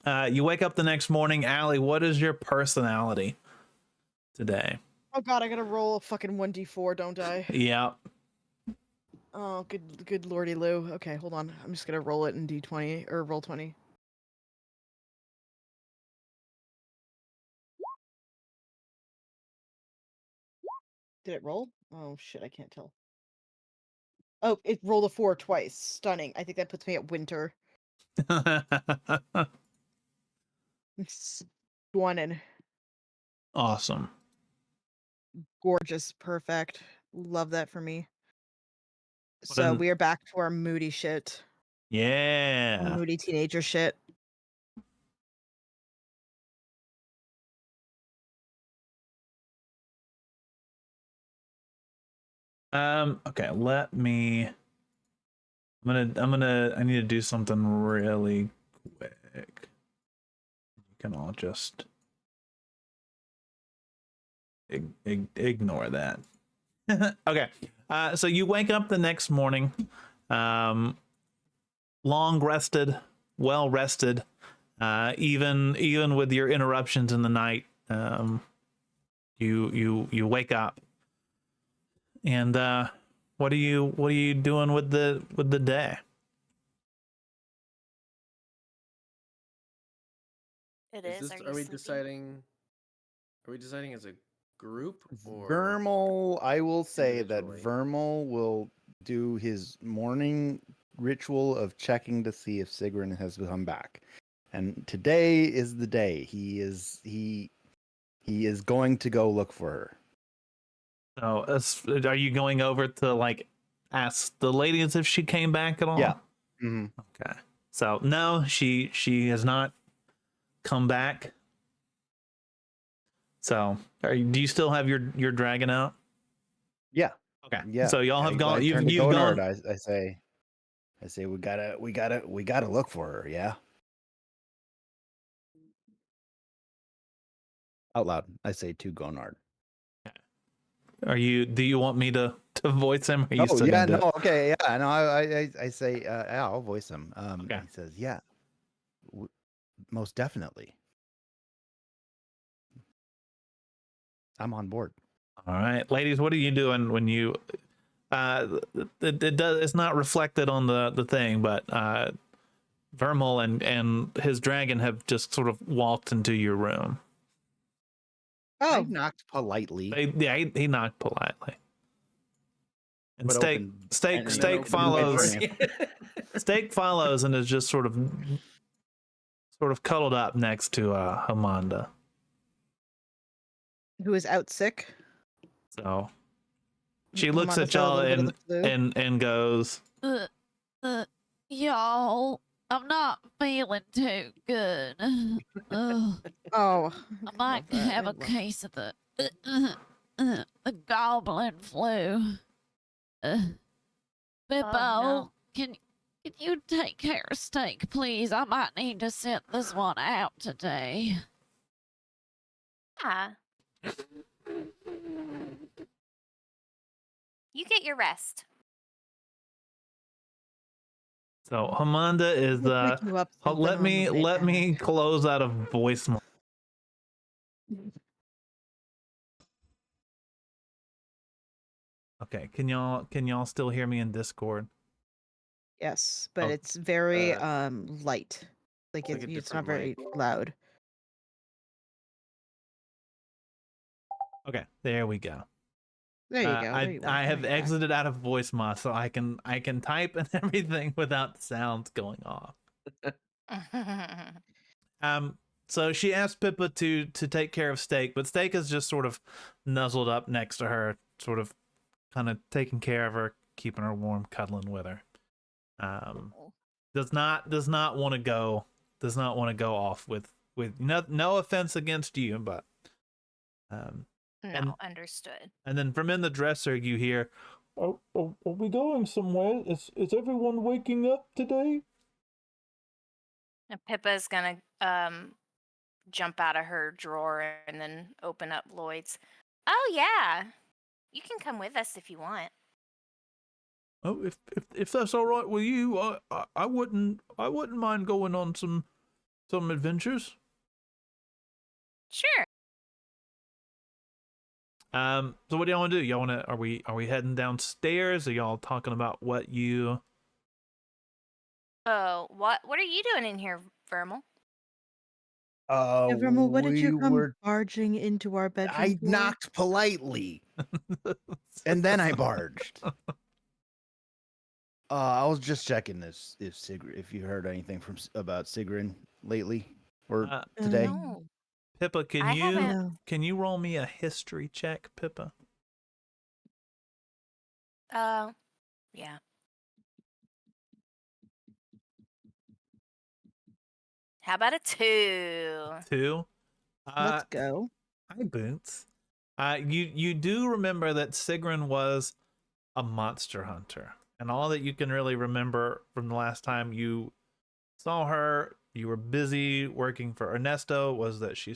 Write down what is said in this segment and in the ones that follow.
You wake up the next morning. Allie, what is your personality today? Oh god, I gotta roll a fucking 1d4, don't I? Yeah. Oh, good lordy Lou. Okay, hold on. I'm just gonna roll it in d20 or roll 20. Did it roll? Oh shit, I can't tell. Oh, it rolled a 4 twice. Stunning. I think that puts me at winter. Stunning. Awesome. Gorgeous. Perfect. Love that for me. What So an- we are back to our moody shit. yeah. Moody teenager shit. Okay, let me I need to do something really quick. You can all just ignore that. Okay. So you wake up the next morning, long rested, well rested, even with your interruptions in the night. You wake up, and what are you doing with the day? It Is is. this? Are you Are we sleeping? deciding? Are we deciding as a group or Vermal, I will say that individually? Vermal will do his morning ritual of checking to see if Sigrun has come back. And today is the day. He is going to go look for her. So, are you going over to like ask the ladies if she came back at all? Yeah. Mm-hmm. Okay. So no, she has not come back. So, do you still have your dragon out? Yeah. Okay. Yeah. So y'all have I gone. turn to You've Gonard. gone. I say we gotta look for her. Yeah. Out loud, I say to Gonard. Do you want me to voice him? Or are you Oh still yeah, gonna do no, it? okay, yeah, no, I say, yeah, I'll voice him. Okay. He says, yeah, most definitely, I'm on board. All right, ladies, what are you doing when you? It does. It's not reflected on the thing, but Vermal and his dragon have just sort of walked into your room. I Oh, knocked politely, He knocked politely. And but Steak opened, Steak and Steak opened follows. for me. Steak follows and is just sort of cuddled up next to Hamanda. who is out sick? So she looks at Amanda's got a y'all little bit of the flu. and goes, Y'all, I'm not feeling too good. Ugh, Oh, I might have a case of the goblin flu. Bippo, no. can you take care of Steak, please? I might need to sit this one out today. Yeah. You get your rest. so Hamanda is Pick you up something let on the way let me back. close out a voicemail. Okay, can y'all still hear me in Discord? Yes, but Oh. it's very light. Like Like a it's not different very mic. loud. Okay, there we go. There you go. There you I are. have There you are. exited out of voice mod, so I can type and everything without the sounds going off. So she asked Pippa to take care of Steak, but Steak is just sort of nuzzled up next to her, sort of kind of taking care of her, keeping her warm, cuddling with her. Does not want to go off with no offense against you, but No, understood. and then from in the dresser you hear, are we going somewhere? Is everyone waking up today? And Pippa's gonna jump out of her drawer and then open up Lloyd's. Oh yeah. You can come with us if you want. Oh, if that's all right with you, I wouldn't mind going on some some adventures. Sure. So what do y'all want to do? Y'all want to? Are we heading downstairs? Are y'all talking about what you? Oh, what are you doing in here, Vermal? Evermore, what did you We come were. barging into our bedroom I for? knocked politely, and then I barged. I was just checking this if you heard anything about Sigrun lately or today. No, Pippa, I haven't. No. can you roll me a history check, Pippa? Yeah. How about a 2? 2. Let's go. Hi, Boots. You do remember that Sigrun was a monster hunter, and all that you can really remember from the last time you saw her, you were busy working for Ernesto, was that she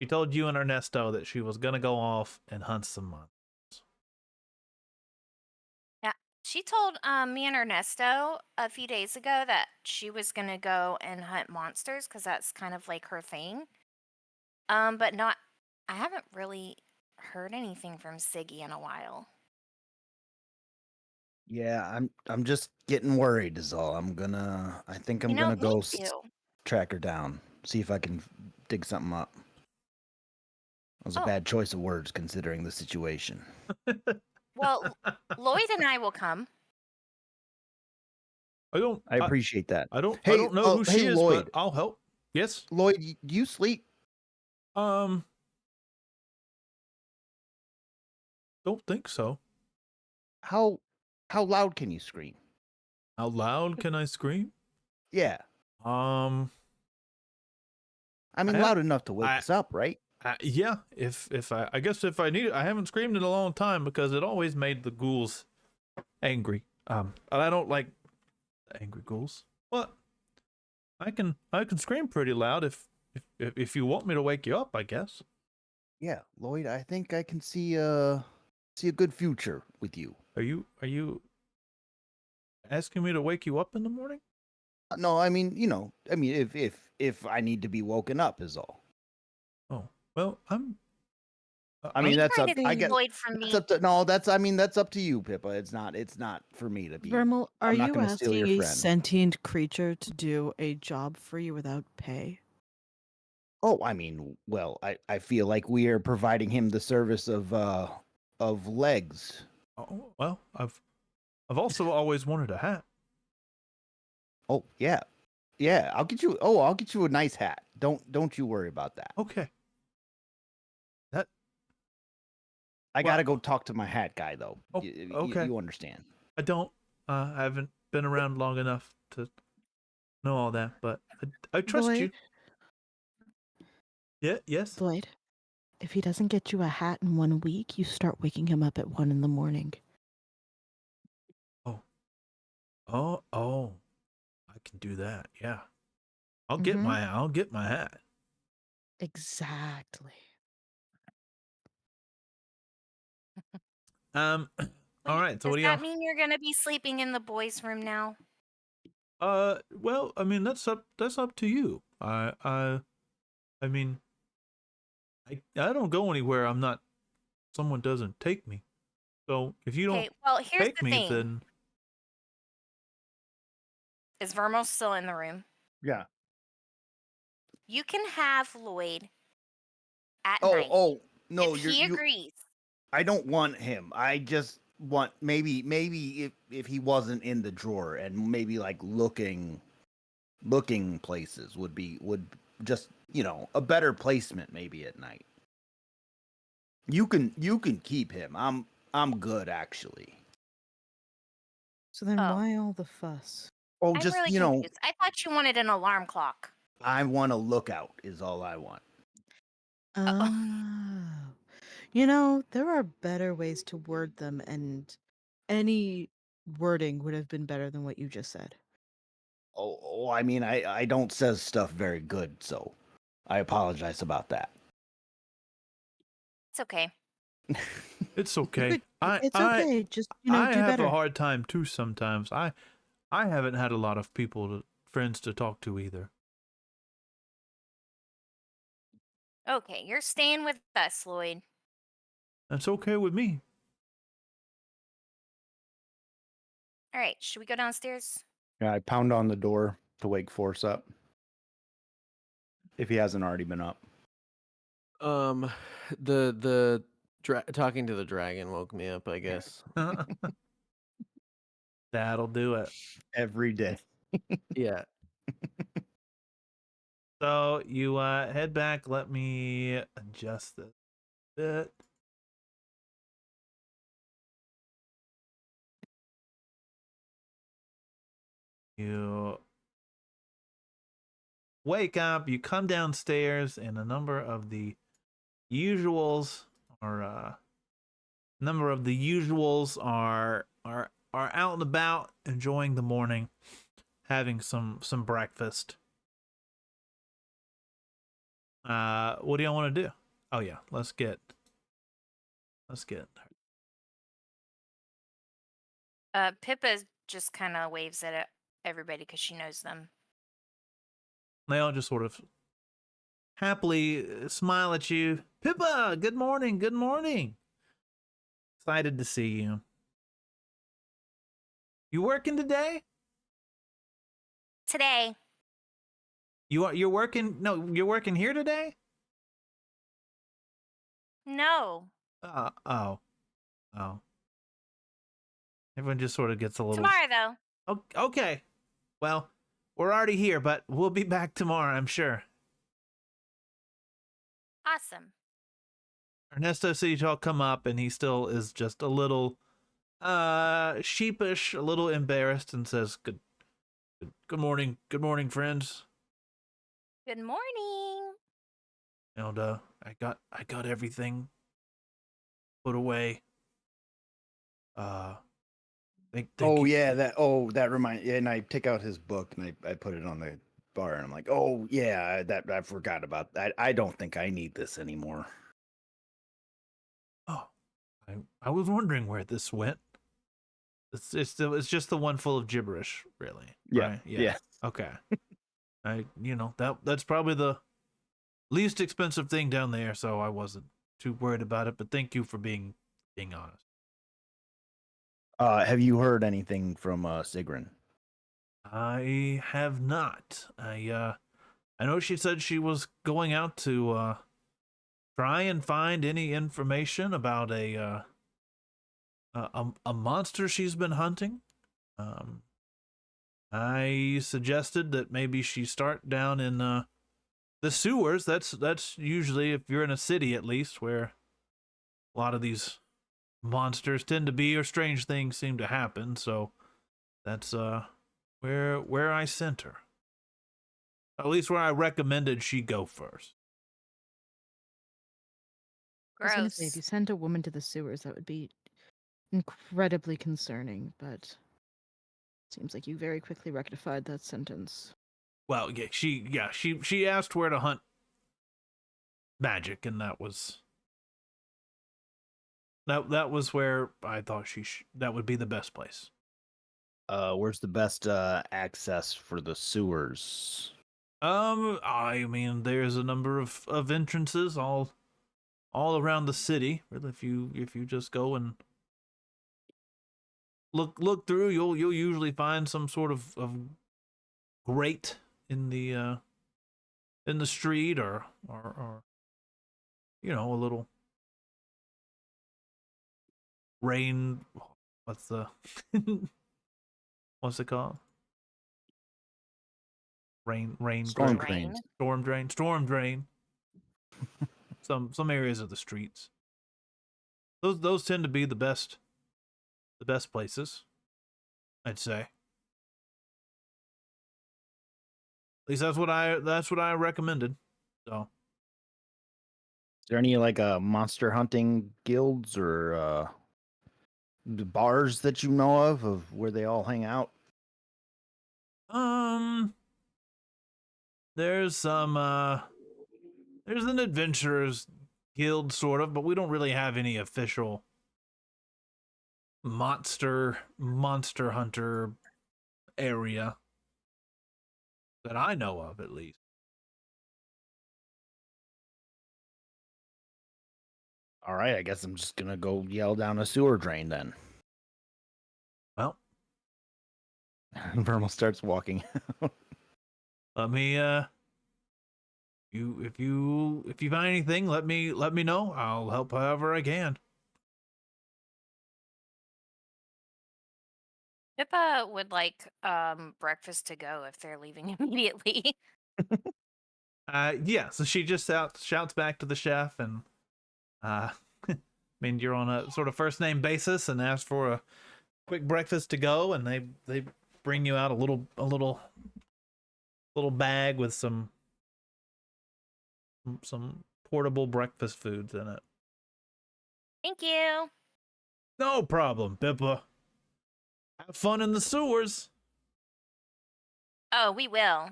told you and Ernesto that she was gonna go off and hunt some monsters. Yeah. She told me and Ernesto a few days ago that she was gonna go and hunt monsters because that's kind of like her thing. But not. I haven't really heard anything from Siggy in a while. Yeah, I'm just getting worried is all. I think I'm gonna Me go too. track her down, see if I can dig something up. That was a Oh. bad choice of words considering the situation. Well, Lloyd and I will come. I appreciate that. I don't Hey, know who hey, she is, Lloyd. but I'll help. Yes. Lloyd, do you sleep? Don't think so. How loud can you scream? How loud can I scream? Yeah, I mean I have- loud enough to wake us up, right? Yeah, if I guess if I need it, I haven't screamed in a long time because it always made the ghouls angry. And I don't like angry ghouls. But I can scream pretty loud if you want me to wake you up, I guess. Yeah, Lloyd, I think I can see a good future with you. Are you asking me to wake you up in the morning? No, I mean, if I need to be woken up is all. Oh, well, I mean, Are you that's trying up. to I take get. Lloyd from That's me? up to no. That's up to you, Pippa. It's not for me to be. Vermal, are I'm not you gonna steal your asking a friend. sentient creature to do a job for you without pay? Oh, I mean, well, I feel like we are providing him the service of legs. oh, well, I've also always wanted a hat. Oh yeah, I'll get you. I'll get you a nice hat. Don't you worry about that. Okay. I gotta go talk to my hat guy though. Oh, okay. You understand? I don't. I haven't been around long enough to know all that, but I trust Lloyd? you. Yeah. Yes. Lloyd, if he doesn't get you a hat in 1 week, you start waking him up at 1 in the morning. Oh. I can do that. Yeah. I'll Mhm. get my hat. Exactly. All Wait, right. So does what do that y'all? mean you're gonna be sleeping in the boys' room now? Well, I mean that's up to you. I mean, I don't go anywhere. Someone doesn't take me. So if you Okay, don't well, here's take the me, thing. then Is Vermo still in the room? Yeah. You can have Lloyd at Oh, night no, if he agrees. I don't want him. I just want maybe if he wasn't in the drawer and maybe like looking places would just a better placement maybe at night. You can keep him. I'm good actually. So then Oh. why all the fuss? Oh, I'm just really confused. I thought you wanted an alarm clock. I want a lookout is all I want. Oh. There are better ways to word them, and any wording would have been better than what you just said. Oh, I mean I don't says stuff very good, so I apologize about that. It's okay. it's okay. It's okay. Just, I do have better. a hard time too sometimes. I haven't had a lot of friends to talk to either. Okay, you're staying with us, Lloyd. That's okay with me. All right, should we go downstairs? Yeah, I pound on the door to wake Force up. If he hasn't already been up. The talking to the dragon woke me up, I guess. That'll do it. Every day. Yeah. So you head back. Let me adjust this a bit. You wake up, you come downstairs, and a number of the usuals are are out and about enjoying the morning, having some breakfast. What do y'all want to do? Oh yeah, let's get Pippa just kind of waves at everybody because she knows them. they all just sort of happily smile at you. Pippa, good morning, good morning. Excited to see you. You working today? Today. You're working? No, you're working here today? No. Oh. Everyone just sort of gets a little. Tomorrow, though. Okay. Well, we're already here, but we'll be back tomorrow, I'm sure. Awesome. Ernesto sees y'all come up, and he still is just a little sheepish, a little embarrassed, and says, good morning, friends. Good morning. And I got everything put away. Thank Oh you. yeah, that reminds. Yeah, and I take out his book and I put it on the bar, and I'm like, oh yeah, that I forgot about that. I don't think I need this anymore. Oh, I was wondering where this went. It's just the one full of gibberish, really. Yeah, Right? yeah. Okay. That's probably the least expensive thing down there, so I wasn't too worried about it. But thank you for being honest. Have you heard anything from Sigrun? I have not. I know she said she was going out to try and find any information about a monster she's been hunting. I suggested that maybe she start down in the sewers. That's usually, if you're in a city at least, where a lot of these monsters tend to be, or strange things seem to happen. So that's where I sent her. At least where I recommended she go first. I was gonna say, if Gross. you send a woman to the sewers, that would be incredibly concerning, but seems like you very quickly rectified that sentence. Well, yeah, she asked where to hunt magic, and that was where I thought that would be the best place. Where's the best access for the sewers? I mean, there's a number of entrances all around the city. Really, if you just go and look through, you'll usually find some sort of grate in the street, or a little rain. What's the what's it called? Rain Storm grate? drains. Storm drain. Some areas of the streets. Those tend to be the best places, I'd say. At least that's what I recommended. So, Is there any like monster hunting guilds or bars that you know of where they all hang out? there's there's an adventurers guild sort of, but we don't really have any official monster hunter area that I know of, at least. All right, I guess I'm just gonna go yell down a sewer drain then. Well, Vermal starts walking. let me if you find anything, let me know. I'll help however I can. Pippa would like breakfast to go if they're leaving immediately. Yeah, so she just shouts back to the chef, and I mean, you're on a sort of first name basis, and ask for a quick breakfast to go, and they bring you out a little bag with some portable breakfast foods in it. Thank you. No problem, Pippa. Have fun in the sewers. Oh, we will.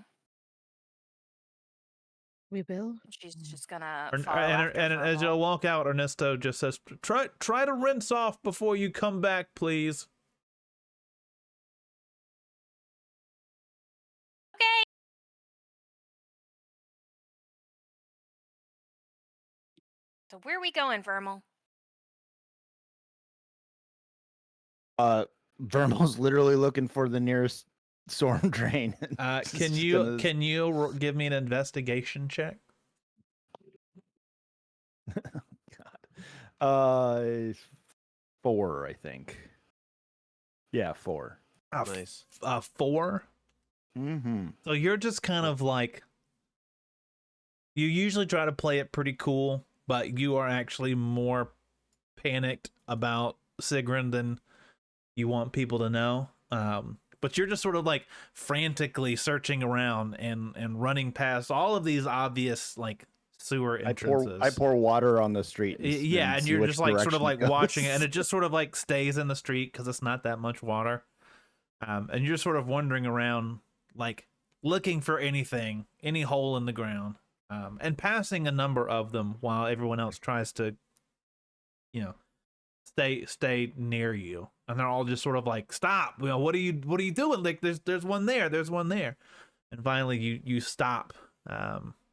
We will. She's just gonna And, follow after and as Vermal. you walk out, Ernesto just says, "Try to rinse off before you come back, please." Okay. So where are we going, Vermal? Vermal's literally looking for the nearest storm drain. Can you give me an investigation check? God. 4, I think. Yeah, 4. Nice. 4. Mm-hmm. So you're just kind of like, you usually try to play it pretty cool, but you are actually more panicked about Sigrun than you want people to know. But you're just sort of like frantically searching around and running past all of these obvious like sewer entrances. I pour water on the street. Yeah, and see you're which just like sort of direction it like goes. watching it, and it just sort of like stays in the street because it's not that much water. And you're sort of wandering around, like looking for anything, any hole in the ground, and passing a number of them while everyone else tries to, you know, stay near you. And they're all just sort of like, "Stop! You know, what are you doing? Like, there's one there, there's one there." And finally, you stop.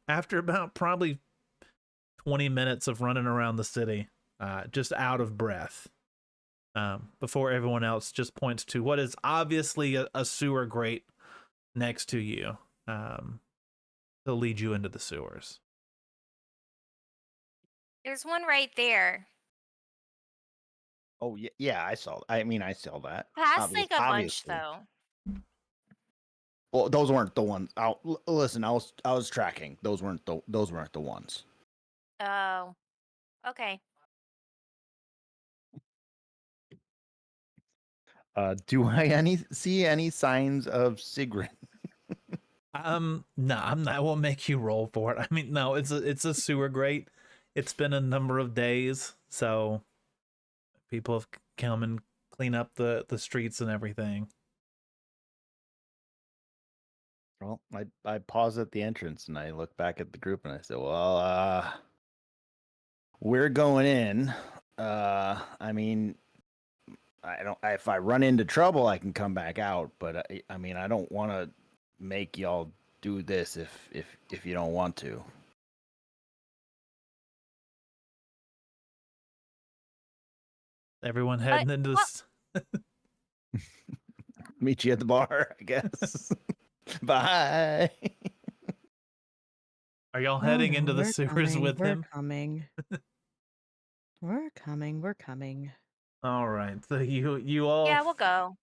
After about probably 20 minutes of running around the city, just out of breath. Before everyone else just points to what is obviously a sewer grate next to you, to lead you into the sewers. There's one right there. Oh yeah, I saw. I mean, I saw that. Past like a bunch Obviously. though. Well, those weren't the ones. Listen, I was tracking. Those weren't the ones. Oh. Okay. Do I see any signs of Sigrun? No, I won't make you roll for it. I mean, no, it's a sewer grate. It's been a number of days, so people have come and clean up the streets and everything. Well, I pause at the entrance and I look back at the group and I say, "Well, we're going in. I mean, I don't. If I run into trouble, I can come back out. But I mean, I don't want to make y'all do this if you don't want to." Everyone heading into this. Meet you at the bar, I guess. Bye. Are y'all Oh, heading no, into the we're sewers coming, with we're him? coming. We're coming. We're coming. All right. So you Yeah, we'll go.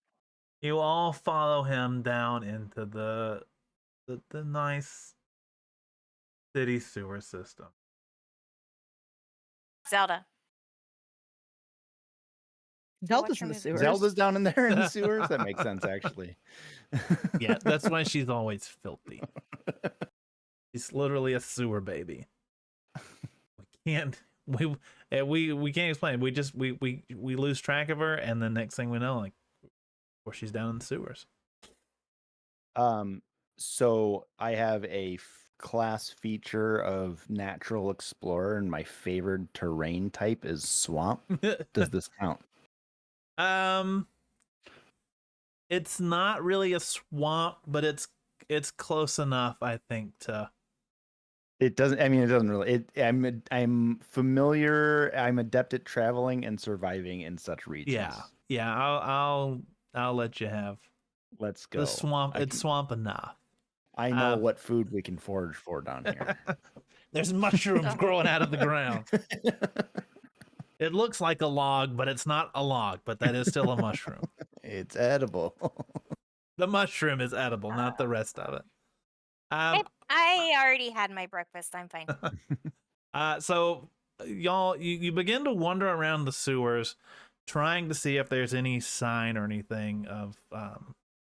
you all follow him down into the nice city sewer system. Zelda. Zelda's in your the movie? sewers. Zelda's down in there in the sewers. That makes sense, actually. Yeah, that's why she's always filthy. She's literally a sewer baby. We can't explain. We lose track of her, and the next thing we know, like, where she's down in the sewers. So I have a class feature of natural explorer, and my favored terrain type is swamp. Does this count? It's not really a swamp, but it's close enough, I think, to It doesn't. I mean, it doesn't really. I'm familiar. I'm adept at traveling and surviving in such regions. Yeah. I'll let you have Let's go. the swamp. I It's swamp enough. I know what food we can forage for down here. There's mushrooms growing out of the ground. It looks like a log, but it's not a log. But that is still a mushroom. It's edible. The mushroom is edible, not the rest of it. I already had my breakfast. I'm fine. So y'all, you begin to wander around the sewers, trying to see if there's any sign or anything of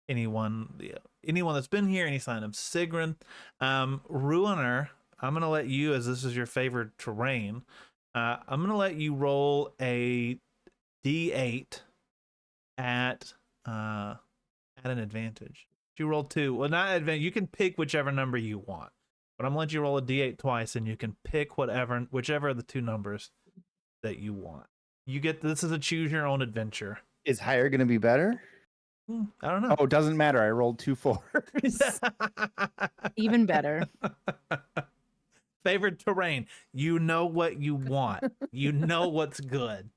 anyone that's been here, any sign of Sigrun. Ruiner, I'm gonna let you, as this is your favorite terrain, I'm gonna let you roll a D8 at an advantage. You roll 2. Well, not advantage. You can pick whichever number you want, but I'm gonna let you roll a D8 twice, and you can pick whichever of the 2 numbers that you want. You get this is a choose your own adventure. Is higher going to be better? I don't know. Oh, it doesn't matter. I rolled 2 4s. Even better. Favorite terrain. You know what you want. You know what's good,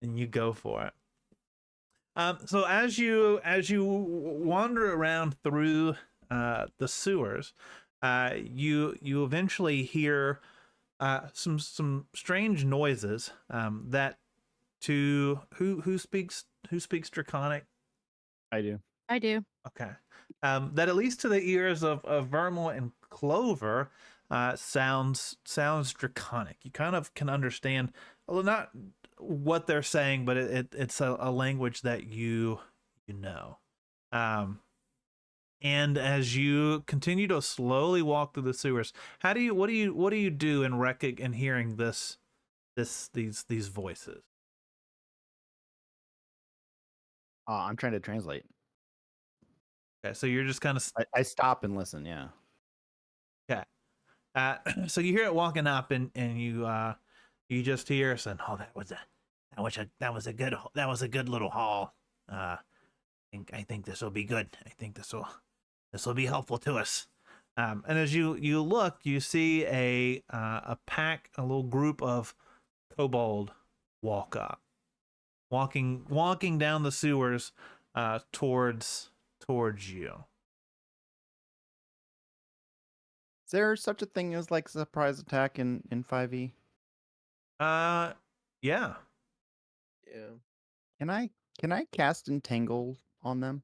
and you go for it. So as you wander around through the sewers, you eventually hear some strange noises that to who speaks Draconic. I do. I do. Okay. That at least to the ears of Vermal and Clover sounds Draconic. You kind of can understand, although not what they're saying, but it's a language that you know. And as you continue to slowly walk through the sewers, what do you do in hearing these voices? I'm trying to translate. Okay, so you're just kind of I stop and listen. Yeah. okay. So you hear it walking up, and you just hear saying, "Oh, that was a good little haul. I think this will be good. I think this will be helpful to us." And as you look, you see a little group of kobold walking down the sewers towards you. Is there such a thing as like surprise attack in 5e? Yeah. Yeah. Can I cast entangle on them?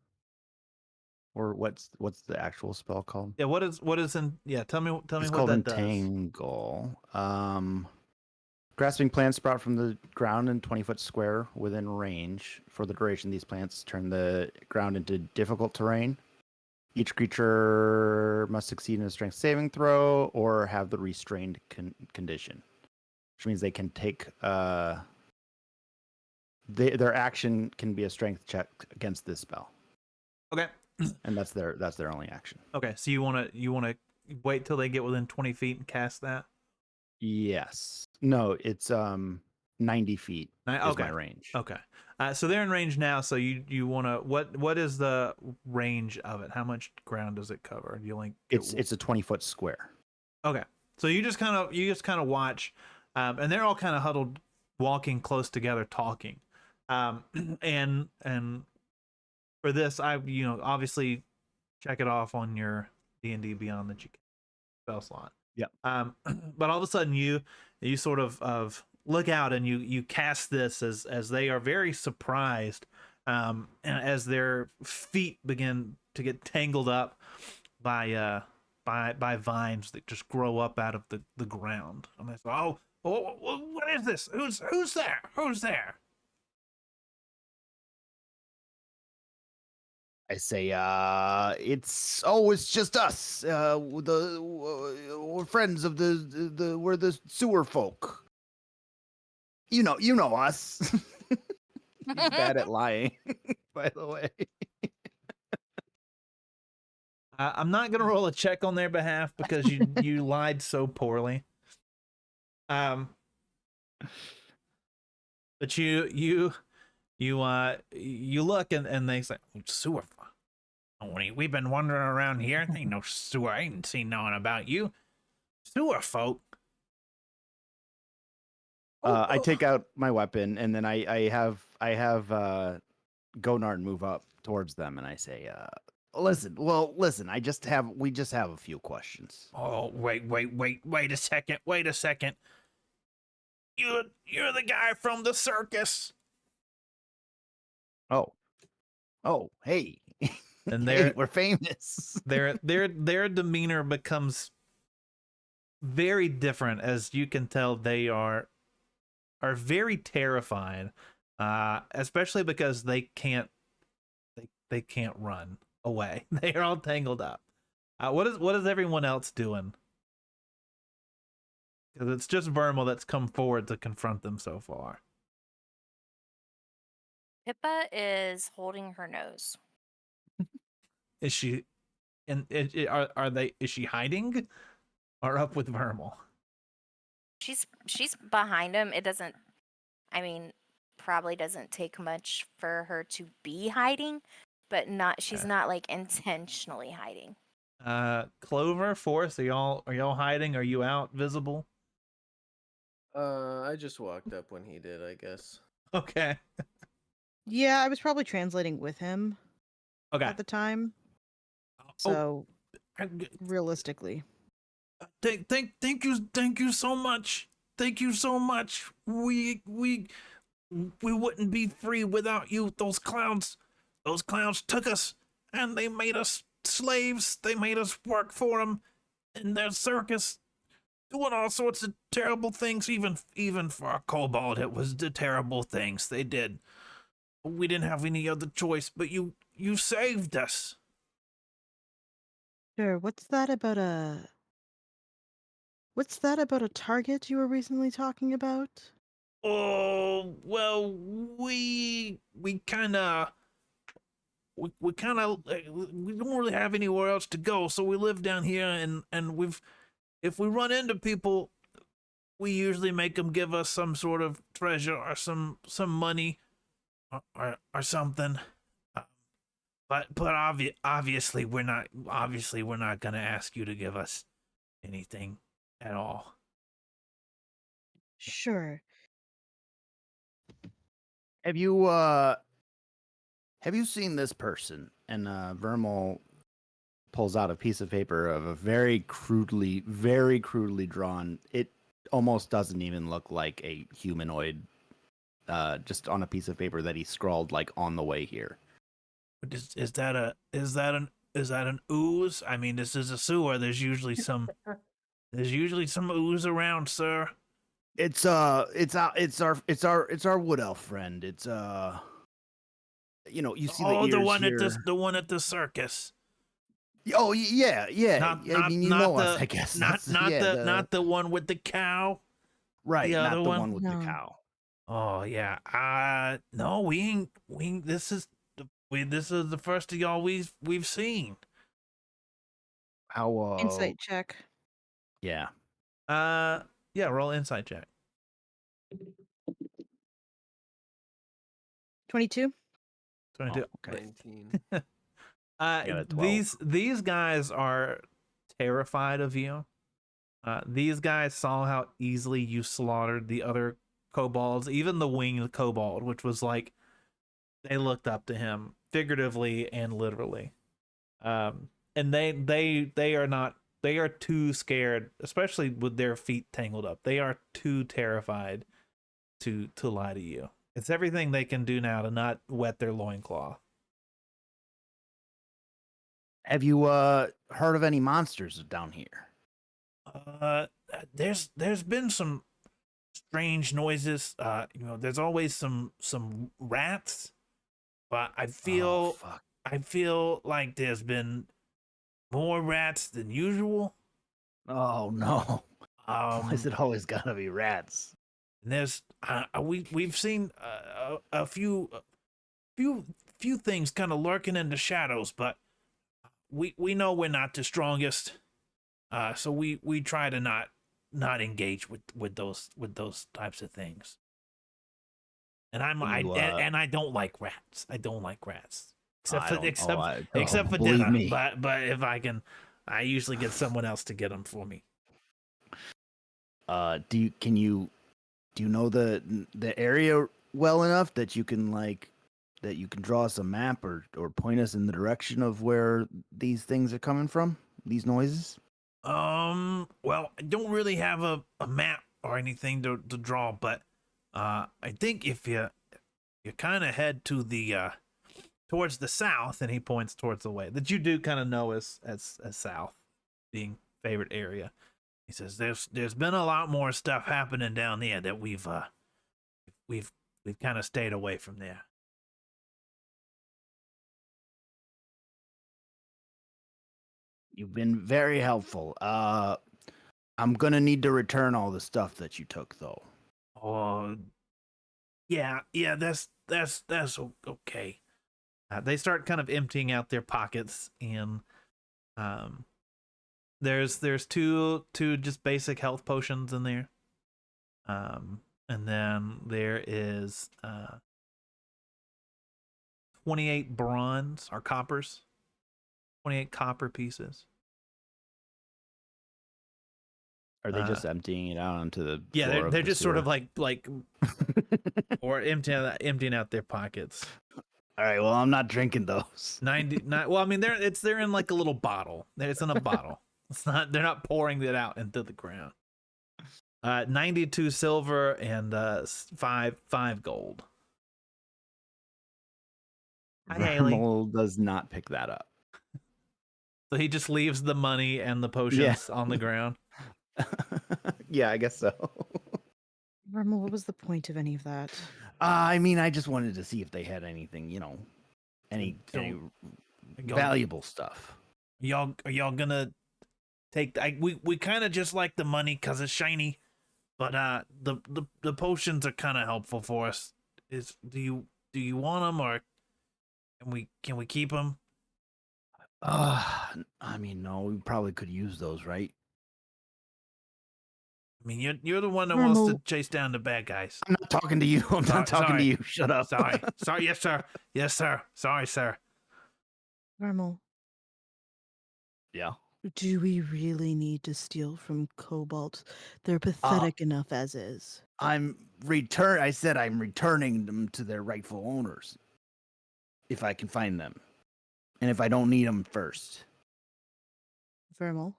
Or what's the actual spell called? Yeah, what is in yeah, tell me It's what called that does. entangle. Grasping plants sprout from the ground in 20-foot square within range. For the duration, these plants turn the ground into difficult terrain. Each creature must succeed in a strength saving throw or have the restrained condition, which means they can take their action can be a strength check against this spell. Okay. And that's their only action. Okay, so you wanna wait till they get within 20 feet and cast that? Yes. No, it's 90 feet is Okay. my range. Okay. So they're in range now, so you wanna what is the range of it? How much ground does it cover? Do you like It's a 20-foot square. Okay. So you just kind of watch, and they're all kind of huddled, walking close together, talking. And for this, I obviously check it off on your D&D Beyond that you can spell slot. Yep. But all of a sudden you sort of look out and you cast this as they are very surprised, and as their feet begin to get tangled up by vines that just grow up out of the ground. And they say, oh, what is this? Who's there? Who's there? I say, it's just us. We're friends of we're the sewer folk. You know us. He's bad at lying, by the way. I'm not gonna roll a check on their behalf because you lied so poorly. But you look and they say, sewer. We've been wandering around here. Ain't no sewer. I ain't seen no one about you. Sewer folk. I take out my weapon and then I have Gonard move up towards them and I say, listen, we just have a few questions. Oh, wait a second. Wait a second. You're the guy from the circus. Oh, hey. And Hey, we're famous. their demeanor becomes very different. As you can tell, they are very terrified, especially because they can't run away. They are all tangled up. What is everyone else doing? Because it's just Vermal that's come forward to confront them so far. Pippa is holding her nose. Is she? And are they? Is she hiding, or up with Vermal? She's behind him. It doesn't. I mean, probably doesn't take much for her to be hiding, but not. She's not like intentionally hiding. Clover, Force, are y'all hiding? Are you out visible? I just walked up when he did, I guess. Okay. Yeah, I was probably translating with him Okay. at the time. So realistically. Thank you so much. Thank you so much. We wouldn't be free without you. Those clowns took us and they made us slaves. They made us work for them in their circus, doing all sorts of terrible things. Even for a kobold, it was the terrible things they did. We didn't have any other choice, but you saved us. Sure, what's that about a target you were recently talking about? Oh, well, we kind of we don't really have anywhere else to go, so we live down here, and if we run into people, we usually make them give us some sort of treasure or some money or something. But obviously we're not gonna ask you to give us anything at all. Sure. Have you seen this person? And Vermal pulls out a piece of paper of a very crudely drawn. It almost doesn't even look like a humanoid. Just on a piece of paper that he scrawled like on the way here. Is that an ooze? I mean, this is a sewer. There's usually some ooze around, sir. It's our wood elf friend. It's you see the ears the one here. at the one at the circus. Oh yeah. I mean, you know us, I guess. Not the one with the cow. Right, the not other the one? one with No. the cow. Oh yeah. No, we ain't. This is the first of y'all we've seen. How Insight check. Yeah. Yeah. Roll insight check. 22. 22. Okay. 19. got a 12. These guys are terrified of you. These guys saw how easily you slaughtered the other kobolds, even the winged kobold, which was like they looked up to him figuratively and literally. And they are too scared, especially with their feet tangled up. They are too terrified to lie to you. It's everything they can do now to not wet their loincloth. Have you heard of any monsters down here? There's been some strange noises. There's always some rats, but I feel fuck. like there's been more rats than usual. Oh no. Why is it always gotta be rats? And there's we've seen a few things kind of lurking in the shadows, but we know we're not the strongest. So we try to not engage with those types of things. And I don't like rats. I don't like rats. Except for believe dinner. me. But if I can, I usually get someone else to get them for me. do you know the area well enough that you can draw us a map or point us in the direction of where these things are coming from? These noises? Well, I don't really have a map or anything to draw, but I think if you kind of head to the towards the south, and he points towards the way that you do kind of know as south, being favorite area. He says there's been a lot more stuff happening down there that we've kind of stayed away from there. You've been very helpful. I'm gonna need to return all the stuff that you took, though. Oh, yeah, that's okay. They start kind of emptying out their pockets, and there's two just basic health potions in there, and then there is 28 bronze or coppers, 28 copper pieces. Are they just emptying it out onto the Yeah, floor they're of the just sort of sewer? like or emptying out their pockets. All right, well, I'm not drinking those. 99. Well, I mean, they're in like a little bottle. It's in a bottle. It's not. They're not pouring it out into the ground. 92 silver and 5 gold. Hi, Haley. Vermal does not pick that up. So he just leaves the money and the potions on the ground. Yeah, I guess so. Vermal, what was the point of any of that? I mean, I just wanted to see if they had anything, any Y'all- valuable stuff. Are y'all gonna take? We kind of just like the money because it's shiny, but the potions are kind of helpful for us. Do you want them, or can we keep them? I mean, no, we probably could use those, right? I mean, you're the one that wants to Normal. chase down the bad guys. I'm not talking to you. I'm not talking to Sorry. you. Shut up. Sorry. Yes, sir. Yes, sir. Sorry, sir. Vermal, Yeah. do we really need to steal from Cobalt? They're pathetic enough as is. I said I'm returning them to their rightful owners. If I can find them. And if I don't need them first. Vermal,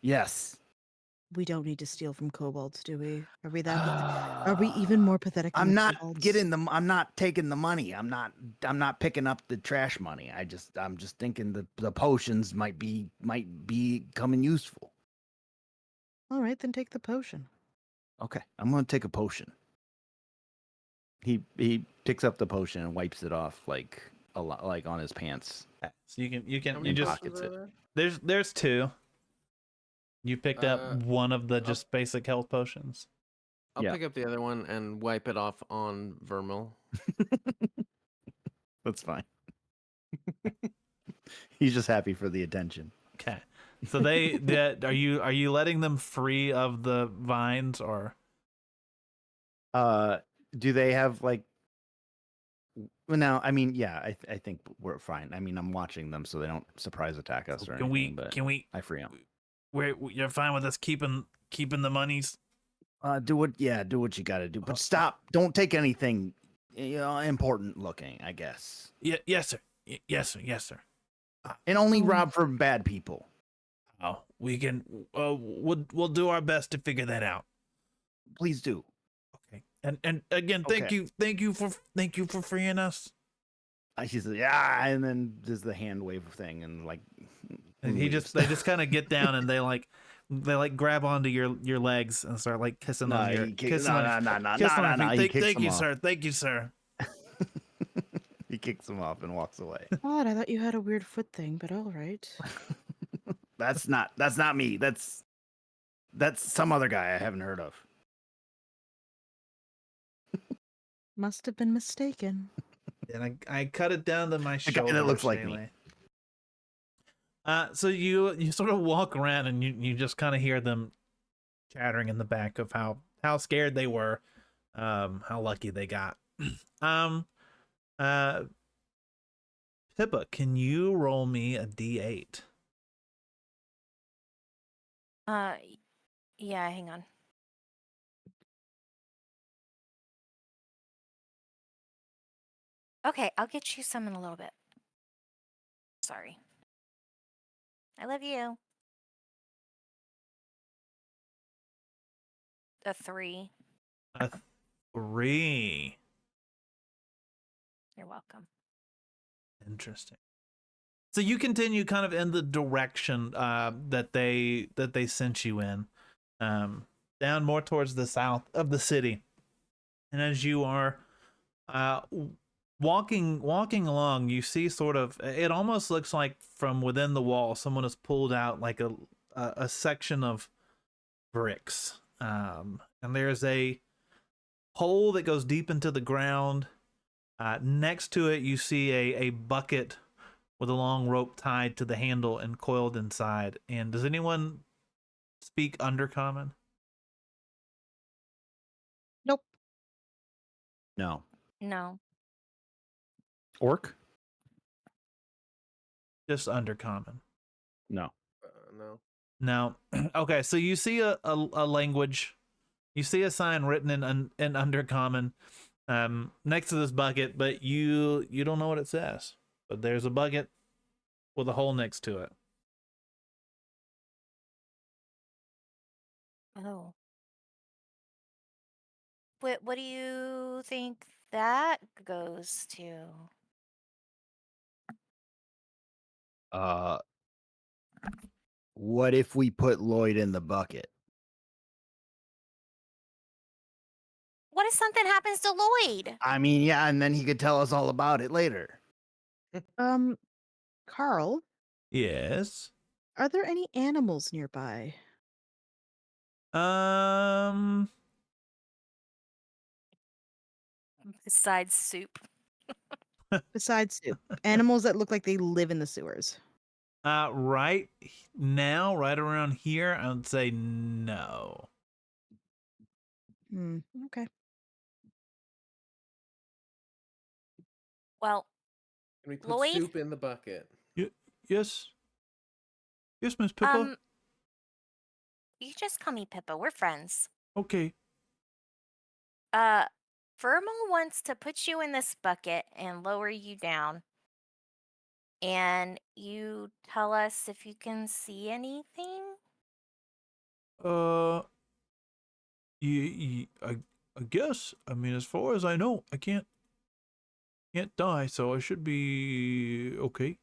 Yes. we don't need to steal from Kobolds, do we? Are we that? Are we even more pathetic? Than I'm the not Kobolds? getting them. I'm not taking the money. I'm not picking up the trash money. I'm just thinking the potions might be coming useful. All right, then take the potion. Okay, I'm gonna take a potion. He picks up the potion and wipes it off like a lot, like on his pants. So you How can many you just pockets potions it. are there? there's 2. You picked up one of the I'll- just basic health potions. I'll Yeah. pick up the other one and wipe it off on Vermal. That's fine. He's just happy for the attention. Okay. So are you letting them free of the vines, or Do they have like? Well, now I mean, yeah, I think we're fine. I mean, I'm watching them so they don't surprise attack us or anything. But can we I free them. you're fine with us keeping the monies? Do what you got to do. But stop! Don't take anything, important looking. I guess. Yes, sir. Yes, sir. And only rob from bad people. Oh, we can. We'll do our best to figure that out. Please do. Okay. And again, thank Okay. you for freeing us. She says, yeah, and then there's the hand wave thing, and like, And they just kind of get down and they grab onto your legs and start like kissing on your kissing on your feet. Thank you, sir. Thank you, sir. He kicks him off and walks away. Odd, I thought you had a weird foot thing, but all right. That's not me. That's some other guy I haven't heard of. Must have been mistaken. And I cut it down to my guy shoulder. that looks like me. So you sort of walk around and you just kind of hear them chattering in the back of how scared they were, how lucky they got. Pippa, can you roll me a D8? Yeah, hang on. Okay, I'll get you some in a little bit. Sorry. I love you. A 3. A 3. You're welcome. Interesting. So you continue kind of in the direction that they sent you in, down more towards the south of the city. And as you are walking along, you see sort of, it almost looks like from within the wall someone has pulled out like a section of bricks, and there's a hole that goes deep into the ground. Next to it you see a bucket with a long rope tied to the handle and coiled inside. And does anyone speak Undercommon? Nope. No. No. Orc? Just Undercommon. No. No. No. Okay, so you see a language. You see a sign written in Undercommon next to this bucket, but you don't know what it says. But there's a bucket with a hole next to it. Oh. What do you think that goes to? What if we put Lloyd in the bucket? What if something happens to Lloyd? I mean, yeah, and then he could tell us all about it later. Carl, Yes. are there any animals nearby? Besides soup. Besides soup, animals that look like they live in the sewers. Right now, right around here, I would say no. Okay. Well, Can we put Lloyd? soup in the bucket? Yes. Yes, Miss Pippa. You just call me Pippa. We're friends. Okay. Vermal wants to put you in this bucket and lower you down. And you tell us if you can see anything? I guess. I mean, as far as I know, I can't die, so I should be okay.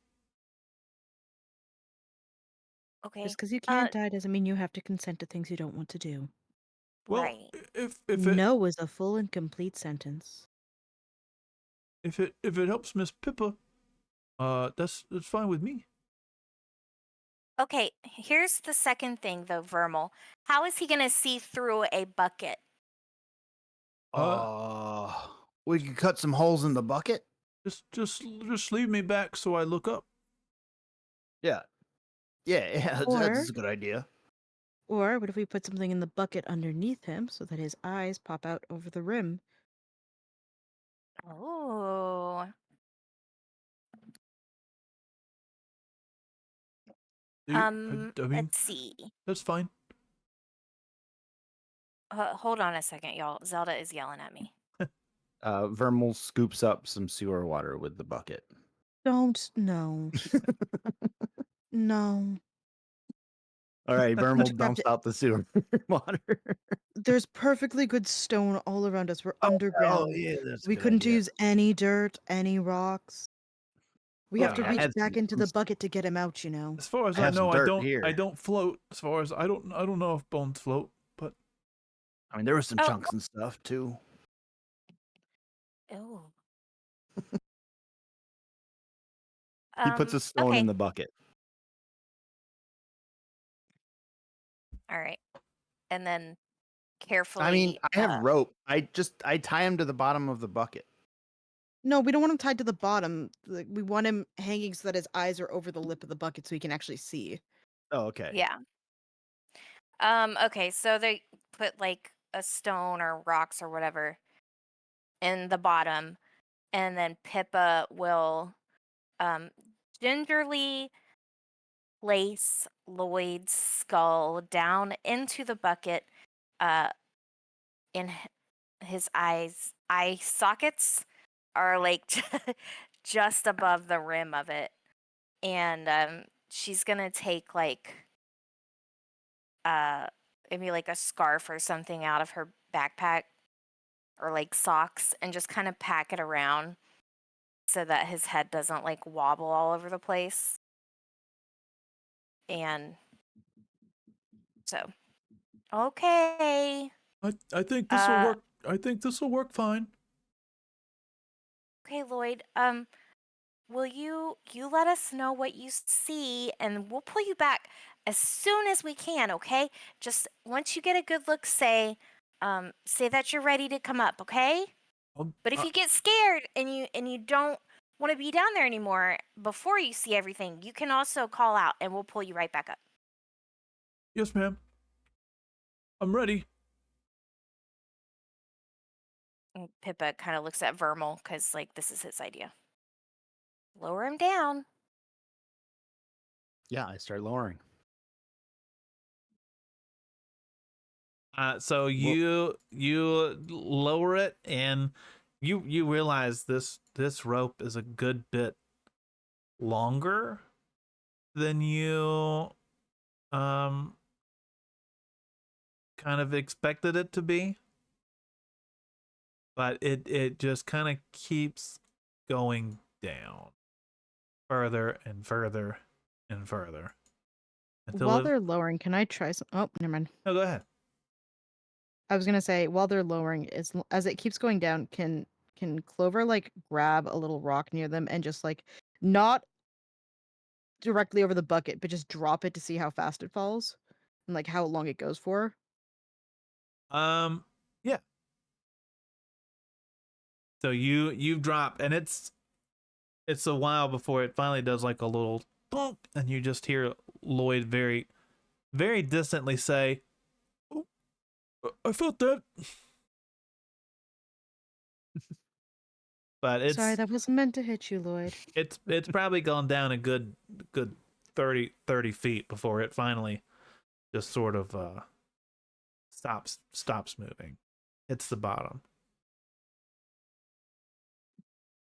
Okay. Just because you can't die doesn't mean you have to consent to things you don't want to do. Well, Right. if No is a full and complete sentence. if it helps Miss Pippa, that's fine with me. Okay, here's the second thing though, Vermal. How is he gonna see through a bucket? We could cut some holes in the bucket. Just leave me back so I look up. Yeah, that's Or- a good idea. Or what if we put something in the bucket underneath him so that his eyes pop out over the rim? Oh. I mean, Let's see. that's fine. Hold on a second, y'all. Zelda is yelling at me. Vermal scoops up some sewer water with the bucket. Don't. No. No. All right, Vermal Grabbed dumps it. out the sewer water. There's perfectly good stone all around us. We're underground. yeah, that's a We good couldn't idea. use any dirt, any rocks. We have to Yeah, reach have back some- into the bucket to get him out, you know. As far as I I have some know, dirt here. I don't float. As far as I don't know if bones float, but I mean, there was some Oh. chunks and stuff too. Oh. He puts a stone okay. in the bucket. All right. And then carefully. I mean, I have rope. I tie him to the bottom of the bucket. No, we don't want him tied to the bottom. Like, we want him hanging so that his eyes are over the lip of the bucket so he can actually see. Oh, okay. Yeah. Okay, so they put like a stone or rocks or whatever in the bottom, and then Pippa will gingerly place Lloyd's skull down into the bucket in his eye sockets are like just above the rim of it, and she's gonna take like maybe like a scarf or something out of her backpack or like socks and just kind of pack it around so that his head doesn't like wobble all over the place. And so, okay. I think this will Uh, work. I think this will work fine. Okay, Lloyd. Will you let us know what you see and we'll pull you back as soon as we can, okay? Just once you get a good look, say that you're ready to come up, okay? I'll- But if you get scared and you don't want to be down there anymore before you see everything, you can also call out and we'll pull you right back up. yes, ma'am. I'm ready. And Pippa kind of looks at Vermal because like this is his idea. Lower him down. Yeah, I start lowering. So you lower it, and you realize this rope is a good bit longer than you um kind of expected it to be, but it just kind of keeps going down further and further and further until While it, they're lowering, can I try some? Oh, never mind. no, go ahead. I was gonna say while they're lowering, as it keeps going down, can Clover like grab a little rock near them and just like not directly over the bucket, but just drop it to see how fast it falls and like how long it goes for? Yeah, so you drop, and it's a while before it finally does like a little thump, and you just hear Lloyd very, very distantly say, "Oh, I felt that." But Sorry, that wasn't meant to hit you, Lloyd. it's probably gone down a good 30 feet before it finally just sort of stops moving. Hits the bottom.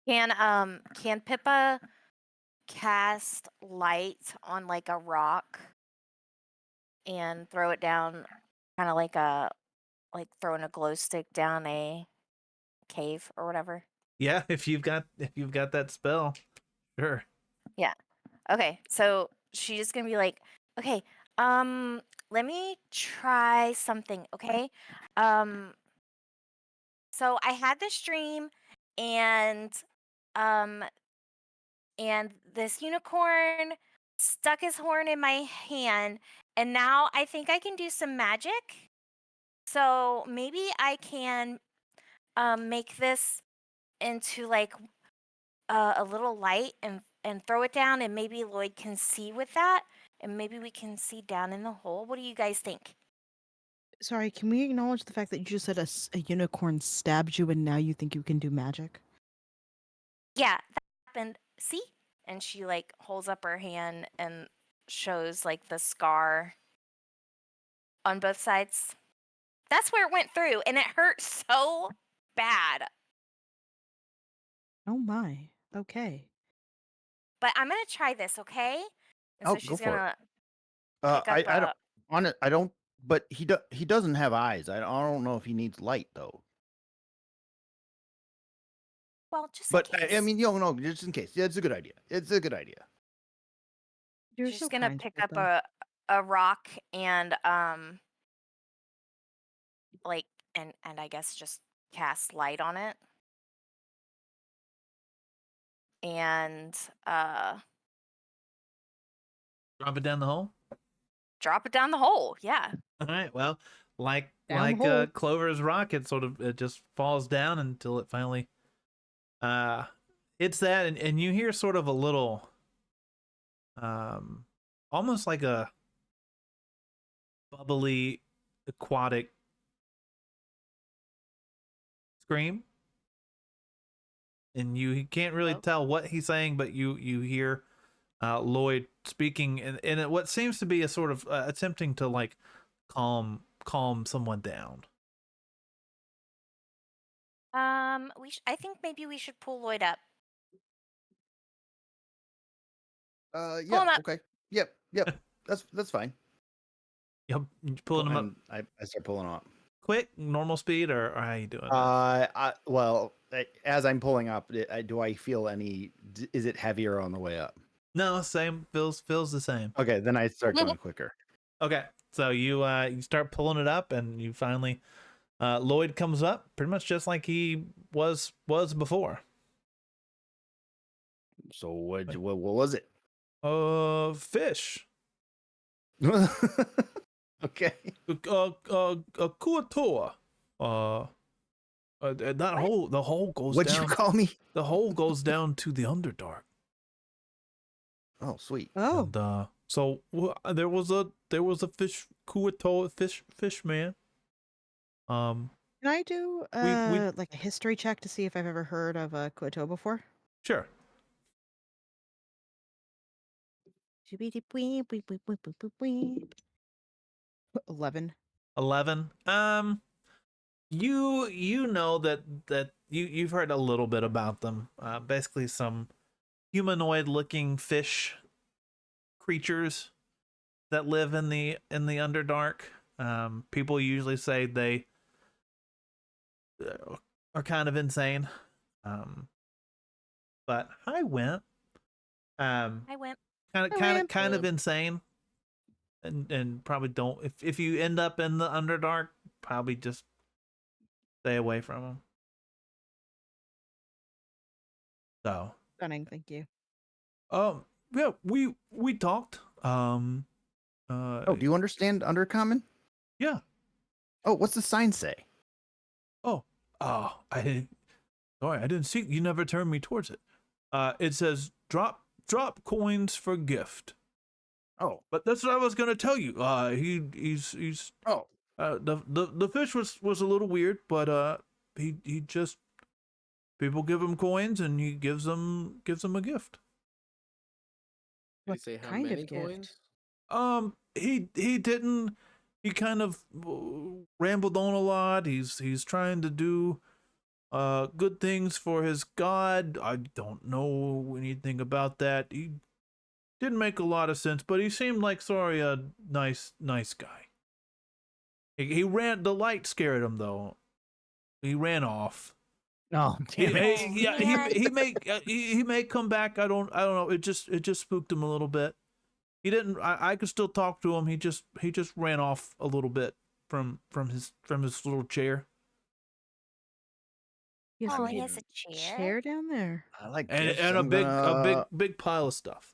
Can Pippa cast light on like a rock and throw it down kind of like throwing a glow stick down a cave or whatever? Yeah, if you've got that spell, sure. Yeah. Okay. So she's just gonna be like, okay, let me try something, okay? Um, so I had this dream and um this unicorn stuck his horn in my hand and now I think I can do some magic. So maybe I can make this into like a little light and throw it down and maybe Lloyd can see with that and maybe we can see down in the hole. What do you guys think? Sorry, can we acknowledge the fact that you just said a unicorn stabbed you and now you think you can do magic? Yeah, that happened. See? And she like holds up her hand and shows like the scar on both sides. That's where it went through and it hurt so bad. Oh my. Okay. But I'm going to try this, okay? And Oh, so go she's for going it. to pick up I don't on it. I don't. But he doesn't have eyes. I don't know if he needs light though. well, just But in case. I mean, you don't know, just in case. Yeah, it's a good idea. It's a good idea. You're She's so going to kind, pick up Pippa. a rock and like and I guess just cast light on it. And Drop it down the hole. drop it down the hole. Yeah. All right. Well, Down the hole. Clover's rock, it just falls down until it finally hits that, and you hear sort of a little almost like a bubbly aquatic scream, and you can't really Hello? tell what he's saying, but you hear Lloyd speaking in what seems to be a sort of attempting to like calm someone down. I think maybe we should pull Lloyd up. Pull Yeah. him up. Okay. Yep. Yep. That's fine. Yep, you pulling them up And I start pulling up. quick, normal speed, or how you doing? As I'm pulling up, do I feel any? Is it heavier on the way up? No, same. Feels the same. Okay, then I start going quicker. Okay, so you start pulling it up, and you finally Lloyd comes up, pretty much just like he was before. So what was it? Fish. Okay. A kuatoa. That hole. The hole goes What'd down. you call me? The hole goes down to the Underdark. Oh, sweet. Oh, And so there was a fish kuatoa fish man. can I do we- like a history check to see if I've ever heard of a Kuoto before? Sure. 11. 11. You know that you've heard a little bit about them. Basically some humanoid looking fish creatures that live in the Underdark. People usually say they are kind of insane. But I went. I went. Kind of insane. And probably don't, if you end up in the Underdark, probably just stay away from them. So Stunning, thank you. yeah, we talked. Oh, do you understand Undercommon? Yeah. Oh, what's the sign say? I didn't. Sorry, I didn't see. You never turned me towards it. It says drop coins for gift. Oh, But that's what I was gonna tell you. He's oh, the fish was a little weird, but he just, people give him coins and he gives them a gift. Did he What say how kind of many gift? coins? He didn't. He kind of rambled on a lot. He's trying to do good things for his god. I don't know anything about that. He didn't make a lot of sense, but he seemed like a nice guy. He ran. The light scared him though. He ran off. oh, damn it. He may come back. I don't know. It just spooked him a little bit. He didn't. I could still talk to him. He just ran off a little bit from his little chair. He has Oh, a he big has a chair. chair down there. I like And gifts. a I'm big gonna, big pile of stuff.